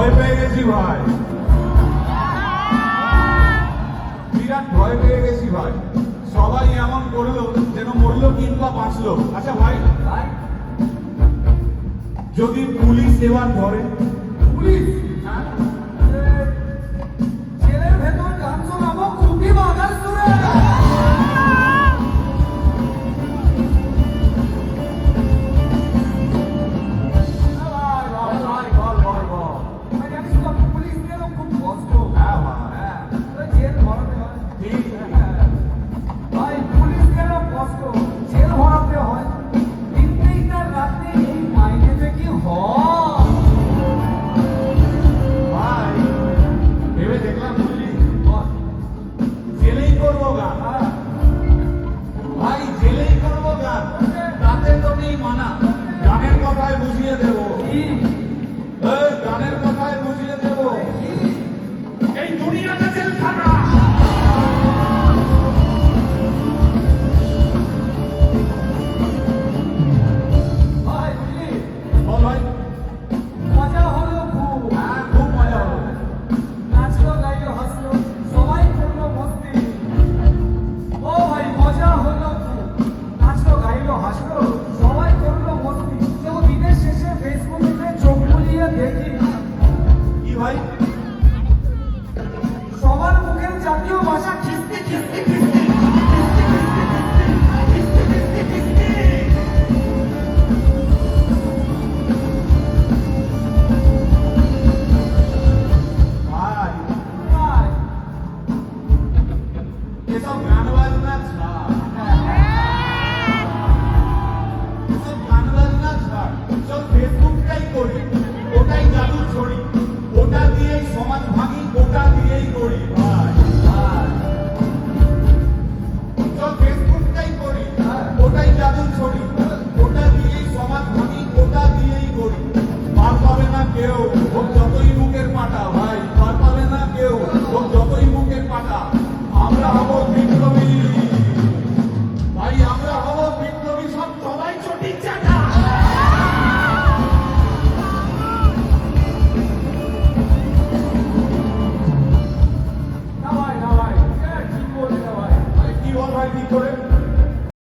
ভয় পেয়ে গেছি ভাই, বিরাট ভয় পেয়ে গেছি ভাই। সবাই এমন করলো যেন মরলো কিংবা বাঁচলো। আচ্ছা ভাই, যদি পুলিশ এবার ধরে, পুলিশ জেলের ভেতর গান শোনাবো খুবই বাজার সুরে। পুলিশ গেলেও খুব কষ্ট। হ্যাঁ ভাই, জেল ভরাতে হয়। ঠিক। ভাই পুলিশ গেলেও কষ্ট, জেল ভরাতে হয়। দিনতেই তার রাতে এই মাইনেতে কি হয়? ভাই ভেবে দেখলাম বুঝলি, জেলেই করবো গান। ভাই জেলেই করবো গান, তাতে তো নেই মানা। গানের কথায় বুঝিয়ে দেবো, গানের কথায় বুঝিয়ে দেবো, এই দুনিয়াতে জেলখানা। ভাই বুঝলি, বল ভাই। মজা হলো খুব। হ্যাঁ, খুব মজা হলো। নাচলো গাইলো হাসলো সবাই করলো মস্তি। ও ভাই মজা হলো খুব, নাচলো গাইলো হাসলো সবাই করলো মস্তি। কেউ দিনের শেষে ফেসবুকে চোখ বুলিয়ে দেখি কি ভাই? সবার মুখের জাতীয় ভাষা খিস্তি খিস্তি খিস্তি। ভাই ভাই, এসব গান বাজনা ছাড়, এসব গান বাজনা ছাড়, চল ফেসবুকটাই করি, ওটাই জাদু ছড়ি, ওটা দিয়েই সমাজ ভাঙি, ওটা দিয়েই করি।